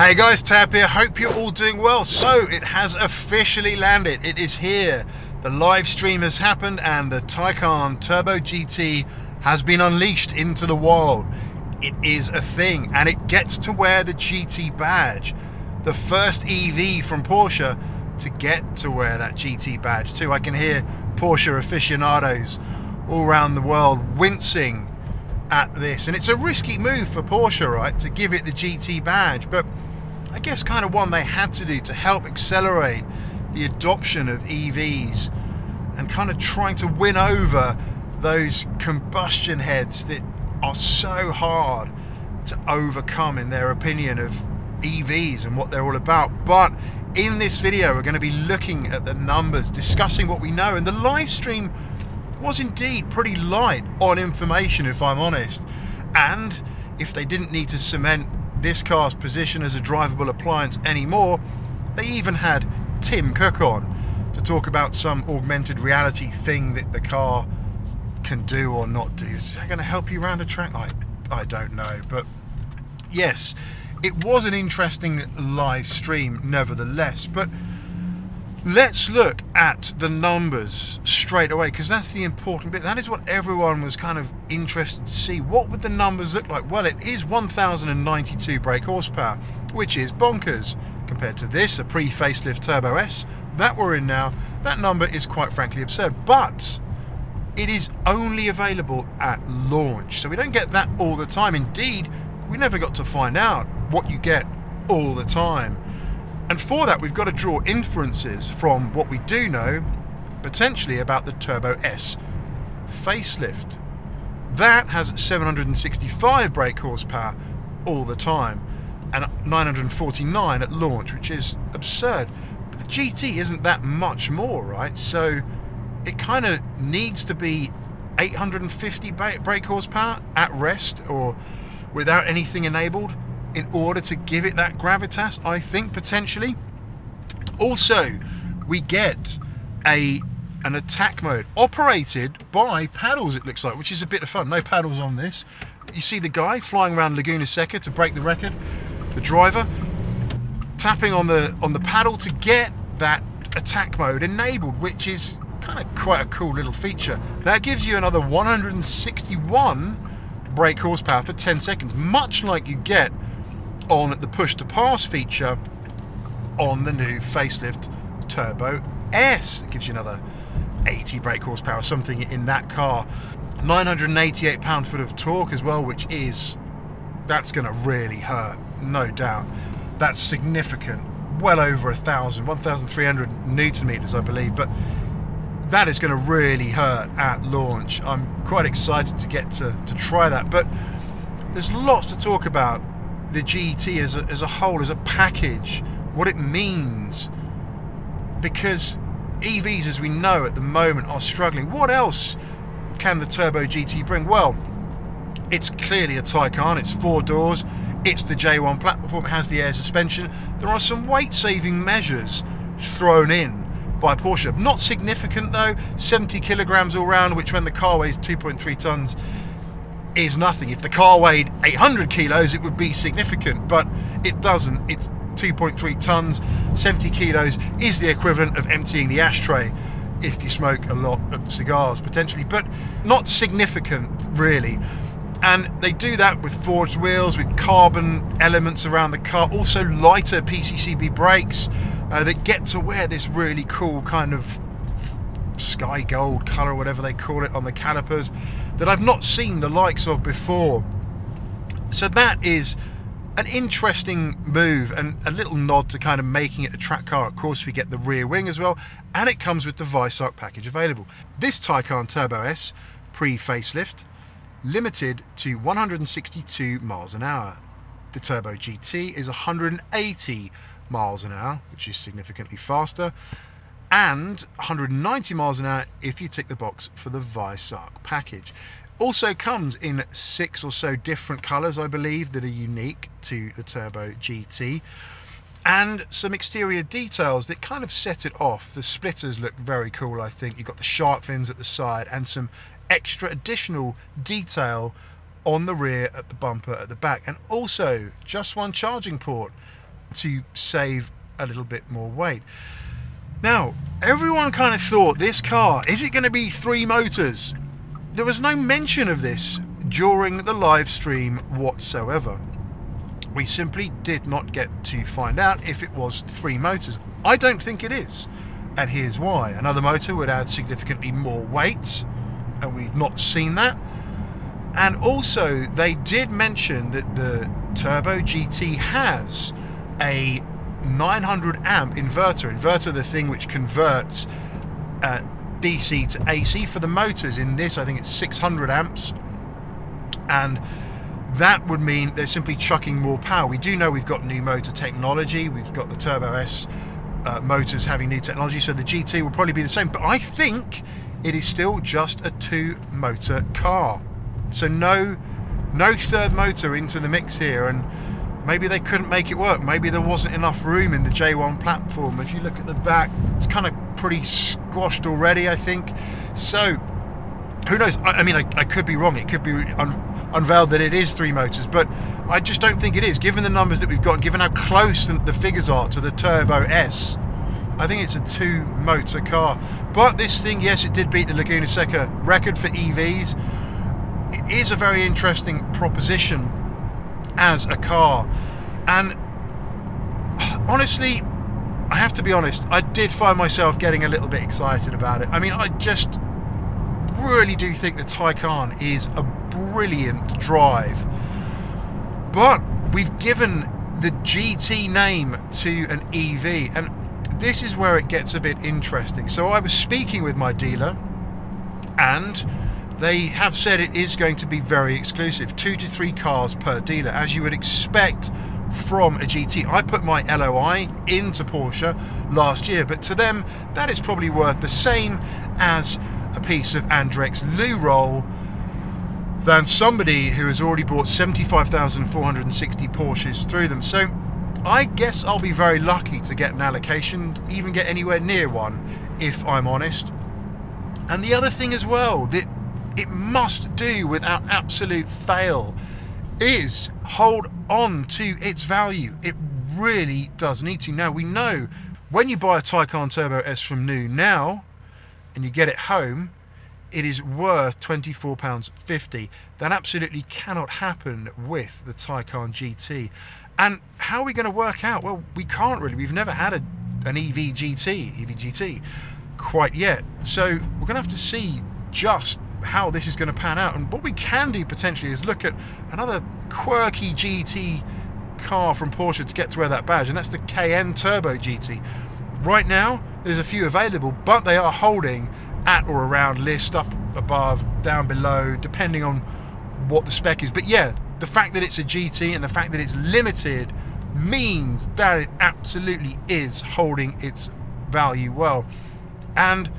Hey guys, Tab here. Hope you're all doing well. So it has officially landed. It is here. The live stream has happened and the Taycan Turbo GT has been unleashed into the wild. It is a thing and it gets to wear the GT badge. The first EV from Porsche to get to wear that GT badge too. I can hear Porsche aficionados all around the world wincing at this, and it's a risky move for Porsche, right, to give it the GT badge, but I guess kind of one they had to do to help accelerate the adoption of EVs and kind of trying to win over those combustion heads that are so hard to overcome in their opinion of EVs and what they're all about. But in this video we're going to be looking at the numbers, discussing what we know, and the live stream was indeed pretty light on information, if I'm honest. And if they didn't need to cement this car's position as a drivable appliance anymore, they even had Tim Cook on to talk about some augmented reality thing that the car can do or not do. Is that going to help you around a track? I don't know, but yes, it was an interesting live stream nevertheless. But let's look at the numbers straight away, because that's the important bit. That is what everyone was kind of interested to see. What would the numbers look like? Well, it is 1092 brake horsepower, which is bonkers compared to this, a pre-facelift Turbo S that we're in now. That number is quite frankly absurd, but it is only available at launch, so we don't get that all the time. Indeed, we never got to find out what you get all the time. And for that, we've got to draw inferences from what we do know, potentially about the Turbo S facelift. That has 765 brake horsepower all the time and 949 at launch, which is absurd. But the GT isn't that much more, right? So it kind of needs to be 850 brake horsepower at rest or without anything enabled in order to give it that gravitas, I think, potentially. Also, we get an attack mode operated by paddles, it looks like, which is a bit of fun. No paddles on this. You see the guy flying around Laguna Seca to break the record, the driver tapping on the paddle to get that attack mode enabled, which is kind of quite a cool little feature. That gives you another 161 brake horsepower for 10 seconds, much like you get on the push to pass feature on the new facelift Turbo S. It gives you another 80 brake horsepower or something in that car. 988 pound-foot of torque as well, which is, that's going to really hurt, no doubt. That's significant, well over 1,300 newton meters, I believe, but that is going to really hurt at launch. I'm quite excited to get to try that, but there's lots to talk about the GT as a whole, as a package, what it means, because EVs, as we know at the moment, are struggling. What else can the Turbo GT bring? Well, it's clearly a Taycan. It's 4 doors, it's the J1 platform, it has the air suspension. There are some weight saving measures thrown in by Porsche, not significant though. 70 kilograms all round, which when the car weighs 2.3 tons is nothing. If the car weighed 800 kilos, it would be significant, but it doesn't. It's 2.3 tons. 70 kilos is the equivalent of emptying the ashtray if you smoke a lot of cigars, potentially, but not significant really. And they do that with forged wheels, with carbon elements around the car, also lighter PCCB brakes that get to wear this really cool kind of sky gold color, whatever they call it, on the calipers that I've not seen the likes of before. So that is an interesting move and a little nod to kind of making it a track car. Of course, we get the rear wing as well, and it comes with the Weissach package available. This Taycan Turbo S pre-facelift, limited to 162 miles an hour. The Turbo GT is 180 miles an hour, which is significantly faster, and 190 miles an hour if you tick the box for the Weissach package. Also comes in 6 or so different colours, I believe, that are unique to the Turbo GT, and some exterior details that kind of set it off. The splitters look very cool, I think. You've got the shark fins at the side and some extra additional detail on the rear at the bumper at the back, and also just one charging port to save a little bit more weight. Now, everyone kind of thought, this car, is it going to be 3 motors? There was no mention of this during the live stream whatsoever. We simply did not get to find out if it was 3 motors. I don't think it is, and here's why. Another motor would add significantly more weight, and we've not seen that. And also, they did mention that the Turbo GT has a 900 amp inverter, the thing which converts DC to AC for the motors. In this, I think it's 600 amps, and that would mean they're simply chucking more power. We do know we've got new motor technology. We've got the Turbo S motors having new technology, so the GT will probably be the same, but I think it is still just a 2-motor car. So no third motor into the mix here, and maybe they couldn't make it work. Maybe there wasn't enough room in the J1 platform. If you look at the back, it's kind of pretty squashed already, I think. So who knows? I mean, I could be wrong. It could be unveiled that it is 3 motors, but I just don't think it is. Given the numbers that we've got, and given how close the figures are to the Turbo S, I think it's a 2-motor car. But this thing, yes, it did beat the Laguna Seca record for EVs. It is a very interesting proposition as a car, and honestly, I have to be honest, I did find myself getting a little bit excited about it. I mean, I just really do think the Taycan is a brilliant drive, but we've given the GT name to an EV, and this is where it gets a bit interesting. So I was speaking with my dealer, and they have said it is going to be very exclusive, 2 to 3 cars per dealer, as you would expect from a GT. I put my LOI into Porsche last year, but to them that is probably worth the same as a piece of Andrex loo roll than somebody who has already bought 75,460 Porsches through them. So I guess I'll be very lucky to get an allocation, even get anywhere near one, if I'm honest. And the other thing as well that it must do without absolute fail is hold on to its value. It really does need to. Now, we know when you buy a Taycan Turbo S from new now and you get it home, it is worth £24.50. That absolutely cannot happen with the Taycan GT. And how are we going to work out? Well, we can't really. We've never had an EV GT quite yet. So we're going to have to see just how this is going to pan out. And what we can do potentially is look at another quirky GT car from Porsche to get to wear that badge, and that's the Taycan Turbo GT. Right now there's a few available, but they are holding at or around list, up above, down below, depending on what the spec is. But yeah, the fact that it's a GT and the fact that it's limited means that it absolutely is holding its value well. And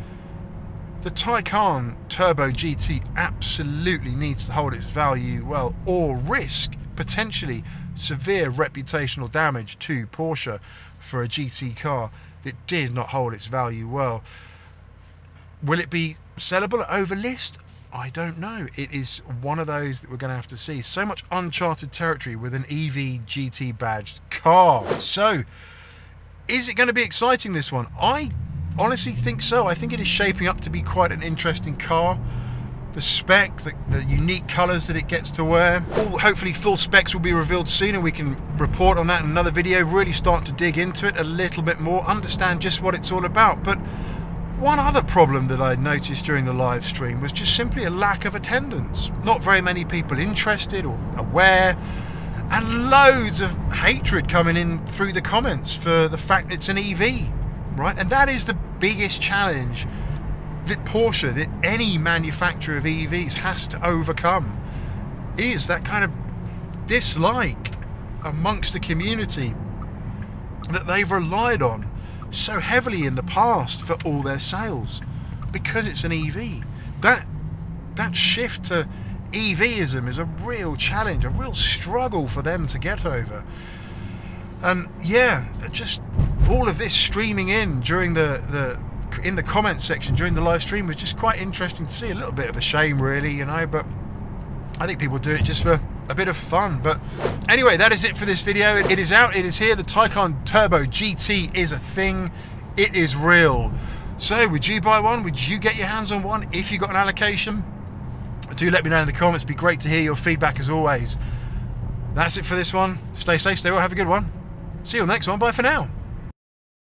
the Taycan Turbo GT absolutely needs to hold its value well, or risk potentially severe reputational damage to Porsche for a GT car that did not hold its value well. Will it be sellable over list? I don't know. It is one of those that we're going to have to see. So much uncharted territory with an EV GT badged car. So, is it going to be exciting, this one? I honestly think so. I think it is shaping up to be quite an interesting car. The spec, the unique colours that it gets to wear. Hopefully full specs will be revealed soon and we can report on that in another video, really start to dig into it a little bit more, understand just what it's all about. But one other problem that I noticed during the live stream was just simply a lack of attendance. Not very many people interested or aware, and loads of hatred coming in through the comments for the fact it's an EV, right? And that is the biggest challenge that Porsche, that any manufacturer of EVs has to overcome, is that kind of dislike amongst the community that they've relied on so heavily in the past for all their sales, because it's an EV. That shift to EVism is a real challenge, a real struggle for them to get over. And yeah, just all of this streaming in during in the comments section during the live stream was just quite interesting to see. A little bit of a shame, really, you know, but I think people do it just for a bit of fun. But anyway, that is it for this video. It is out, it is here. The Taycan Turbo GT is a thing. It is real. So would you buy one? Would you get your hands on one if you got an allocation? Do let me know in the comments. It'd be great to hear your feedback as always. That's it for this one. Stay safe, stay well, have a good one. See you on the next one. Bye for now.